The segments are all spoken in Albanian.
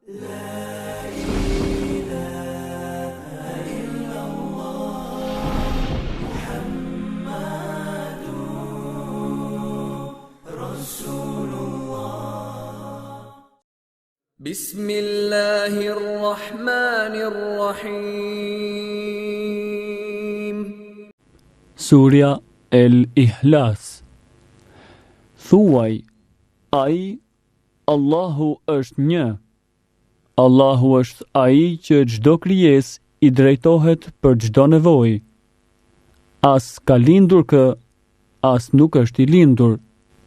Bismillahirrahmanirrahim. Surja El-Ihlas. Thuaj, ai, Allahu është një. Allahu është ai që çdo krijesë i drejtohet për çdo nevojë. As ka lindur kë, as nuk është i lindur,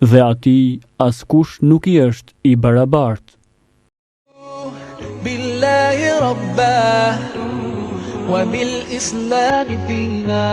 dhe atij askush nuk i është i barabartë. Billahi rabba wa bil islam dina